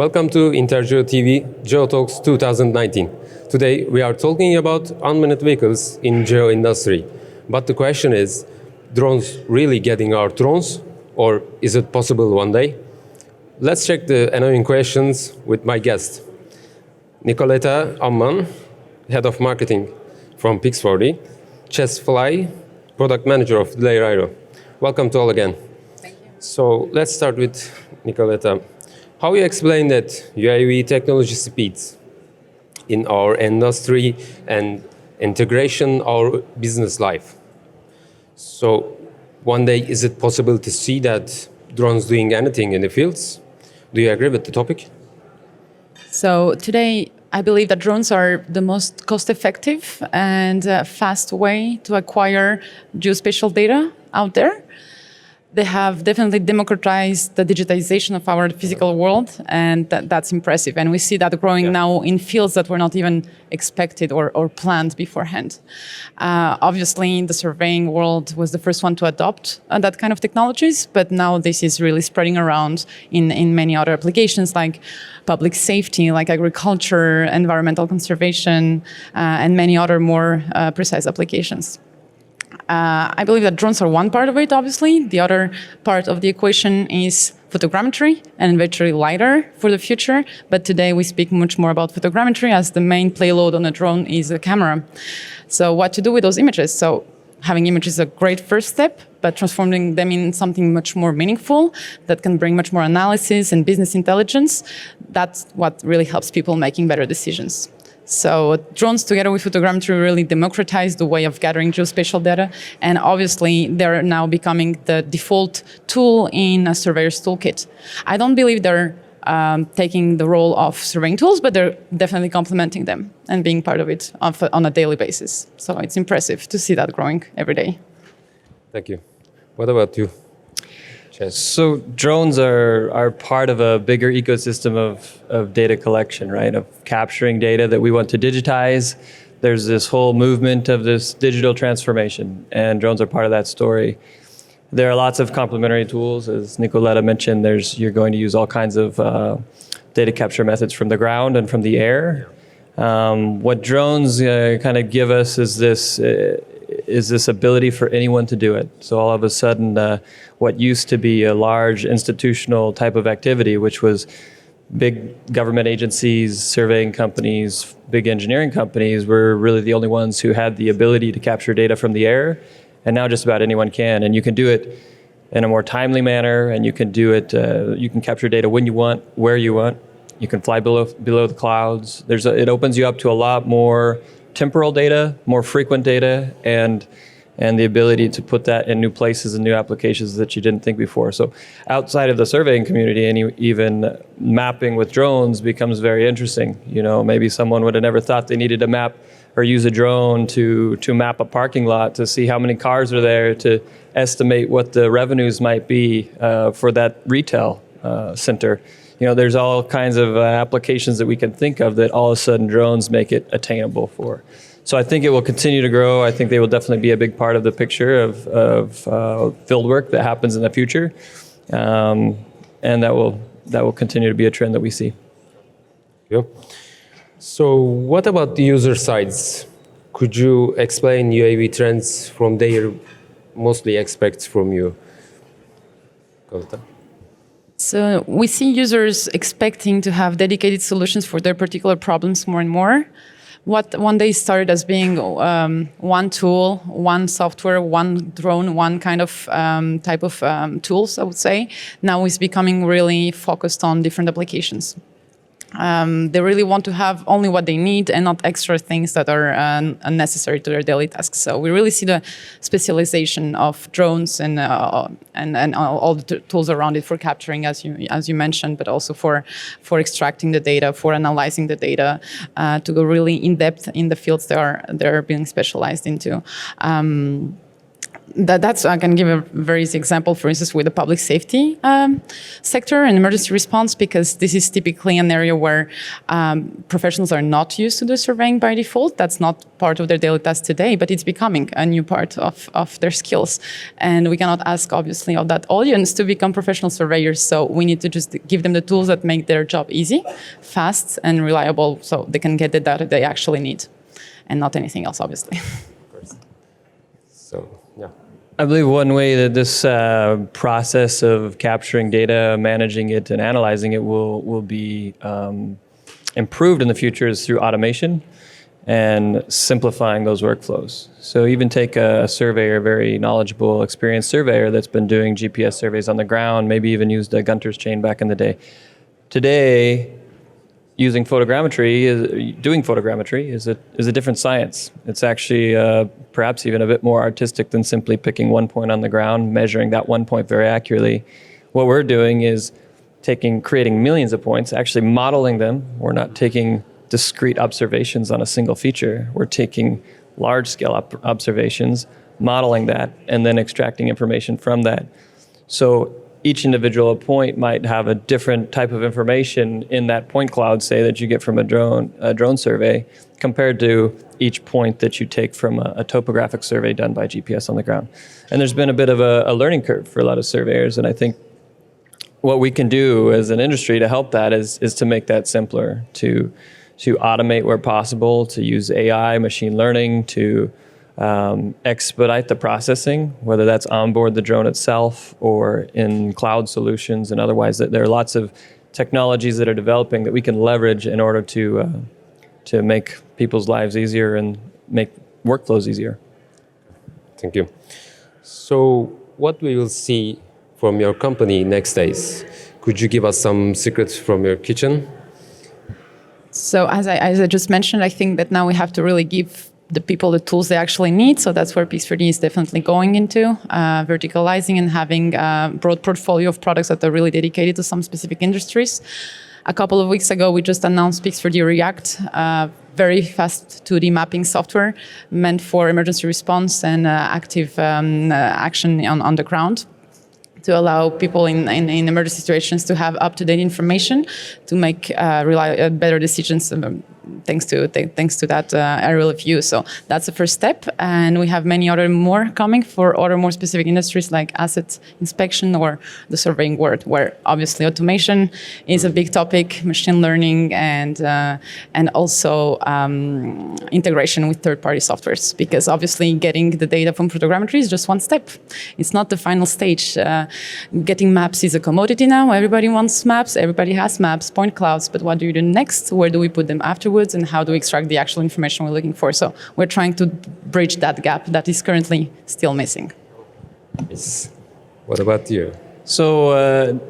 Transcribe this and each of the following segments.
Welcome to INTERGEO TV GeoTalks 2019. Today we are talking about unmanned vehicles in geo industry. But the question is, drones really getting our drones, or is it possible one day? Let's check the annoying questions with my guest. Nikoleta Ammann, Head of Marketing from Pix4D, Chase Fly, Product Manager of Delair Aero. Welcome to all again. Thank you. So let's start with Nikoleta. How you explain that UAV technology speeds in our industry and integration our business life? So one day, is it possible to see that drones doing anything in the fields? Do you agree with the topic? So today, I believe that drones are the most cost-effective and fast way to acquire geospatial data out there. They have definitely democratized the digitization of our physical world, and that's impressive. And we see that growing now in fields that were not even expected or planned beforehand. Obviously, the surveying world was the first one to adopt that kind of technologies, but now this is really spreading around in many other applications like public safety, like agriculture, environmental conservation, and many other more precise applications. I believe that drones are one part of it, obviously. The other part of the equation is photogrammetry and eventually LiDAR for the future. But today we speak much more about photogrammetry as the main payload on a drone is a camera. So what to do with those images? So having images is a great first step, but transforming them in something much more meaningful that can bring much more analysis and business intelligence, that's what really helps people making better decisions. So drones together with photogrammetry really democratize the way of gathering geospatial data. And obviously, they're now becoming the default tool in a surveyor's toolkit. I don't believe they're taking the role of surveying tools, but they're definitely complementing them and being part of it on a daily basis. So it's impressive to see that growing every day. Thank you. What about you? So drones are part of a bigger ecosystem of data collection, right? Of capturing data that we want to digitize. There's this whole movement of this digital transformation, and drones are part of that story. There are lots of complementary tools, as Nikoleta mentioned. You're going to use all kinds of data capture methods from the ground and from the air. What drones kind of give us is this ability for anyone to do it. So all of a sudden, what used to be a large institutional type of activity, which was big government agencies, surveying companies, big engineering companies, were really the only ones who had the ability to capture data from the air. And now just about anyone can. And you can do it in a more timely manner, and you can do it, you can capture data when you want, where you want. You can fly below the clouds. It opens you up to a lot more temporal data, more frequent data, and the ability to put that in new places and new applications that you didn't think before. So outside of the surveying community, and even mapping with drones becomes very interesting. You know, maybe someone would have never thought they needed to map or use a drone to map a parking lot to see how many cars are there, to estimate what the revenues might be for that retail center. You know, there's all kinds of applications that we can think of that all of a sudden drones make it attainable for. So I think it will continue to grow. I think they will definitely be a big part of the picture of field work that happens in the future. And that will continue to be a trend that we see. Yeah. So what about the user sides? Could you explain UAV trends from their mostly expects from you? So we see users expecting to have dedicated solutions for their particular problems more and more. What one day started as being one tool, one software, one drone, one kind of type of tools, I would say, now is becoming really focused on different applications. They really want to have only what they need and not extra things that are unnecessary to their daily tasks. So we really see the specialization of drones and all the tools around it for capturing, as you mentioned, but also for extracting the data, for analyzing the data, to go really in depth in the fields they're being specialized into. That's I can give a very easy example, for instance, with the public safety sector and emergency response, because this is typically an area where professionals are not used to do surveying by default. That's not part of their daily task today, but it's becoming a new part of their skills. And we cannot ask, obviously, of that audience to become professional surveyors. So we need to just give them the tools that make their job easy, fast, and reliable, so they can get the data they actually need, and not anything else, obviously. So, yeah. I believe one way that this process of capturing data, managing it, and analyzing it will be improved in the future is through automation and simplifying those workflows. So even take a surveyor, a very knowledgeable, experienced surveyor that's been doing GPS surveys on the ground, maybe even used a Gunter's chain back in the day. Today, doing photogrammetry is a different science. It's actually perhaps even a bit more artistic than simply picking one point on the ground, measuring that one point very accurately. What we're doing is creating millions of points, actually modeling them. We're not taking discrete observations on a single feature. We're taking large-scale observations, modeling that, and then extracting information from that. So each individual point might have a different type of information in that point cloud, say, that you get from a drone survey, compared to each point that you take from a topographic survey done by GPS on the ground. And there's been a bit of a learning curve for a lot of surveyors, and I think what we can do as an industry to help that is to make that simpler, to automate where possible, to use AI, machine learning, to expedite the processing, whether that's onboard the drone itself or in cloud solutions and otherwise. There are lots of technologies that are developing that we can leverage in order to make people's lives easier and make workflows easier. Thank you. So what we will see from your company next days? Could you give us some secrets from your kitchen? So as I just mentioned, I think that now we have to really give the people the tools they actually need. So that's where Pix4D is definitely going into, verticalizing and having a broad portfolio of products that are really dedicated to some specific industries. A couple of weeks ago, we just announced Pix4D React, very fast 2D mapping software meant for emergency response and active action on the ground, to allow people in emergency situations to have up-to-date information to make better decisions thanks to that aerial view. So that's the first step, and we have many other more coming for other more specific industries like asset inspection or the surveying world, where obviously automation is a big topic, machine learning, and also integration with third-party softwares, because obviously getting the data from photogrammetry is just one step. It's not the final stage. Getting maps is a commodity now. Everybody wants maps. Everybody has maps, point clouds. But what do you do next? Where do we put them afterwards? And how do we extract the actual information we're looking for? So we're trying to bridge that gap that is currently still missing. Yes. What about you? So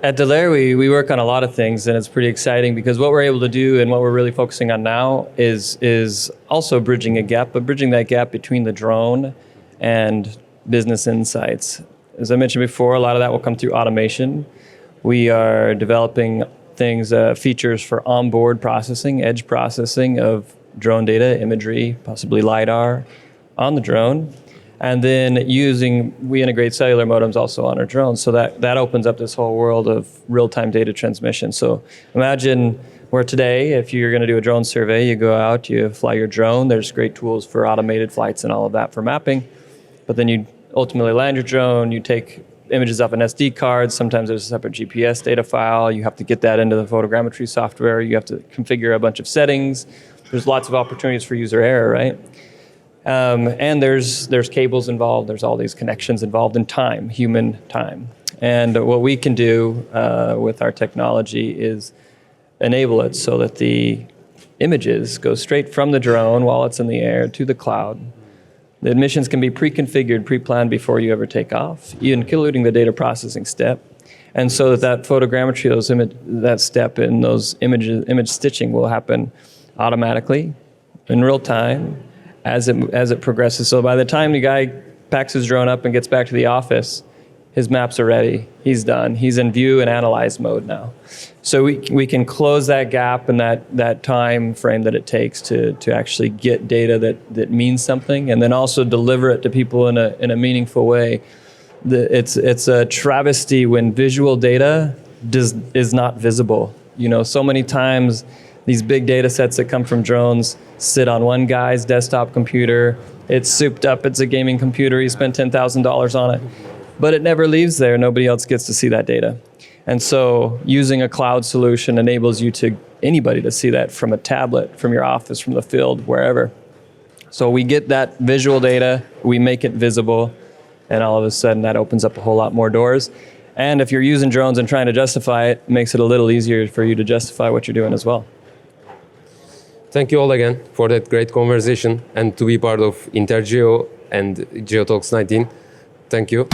at Delair, we work on a lot of things, and it's pretty exciting because what we're able to do and what we're really focusing on now is also bridging a gap, but bridging that gap between the drone and business insights. As I mentioned before, a lot of that will come through automation. We are developing things, features for onboard processing, edge processing of drone data, imagery, possibly LiDAR on the drone. And then we integrate cellular modems also on our drones. So that opens up this whole world of real-time data transmission. So imagine where today, if you're going to do a drone survey, you go out, you fly your drone. There's great tools for automated flights and all of that for mapping. But then you ultimately land your drone, you take images off an SD card, sometimes there's a separate GPS data file, you have to get that into the photogrammetry software, you have to configure a bunch of settings. There's lots of opportunities for user error, right? And there's cables involved, there's all these connections involved in time, human time. And what we can do with our technology is enable it so that the images go straight from the drone while it's in the air to the cloud. The missions can be pre-configured, pre-planned before you ever take off, including the data processing step. And so that photogrammetry, that step in those image stitching will happen automatically in real time as it progresses. So by the time the guy packs his drone up and gets back to the office, his maps are ready. He's done. He's in view and analyze mode now. So we can close that gap and that time frame that it takes to actually get data that means something, and then also deliver it to people in a meaningful way. It's a travesty when visual data is not visible. You know, so many times these big data sets that come from drones sit on one guy's desktop computer. It's souped up. It's a gaming computer. He spent $10,000 on it. But it never leaves there. Nobody else gets to see that data. And so using a cloud solution enables anybody to see that from a tablet, from your office, from the field, wherever. So we get that visual data, we make it visible, and all of a sudden that opens up a whole lot more doors. And if you're using drones and trying to justify it, makes it a little easier for you to justify what you're doing as well. Thank you all again for that great conversation and to be part of INTERGEO and GeoTalks'19. Thank you.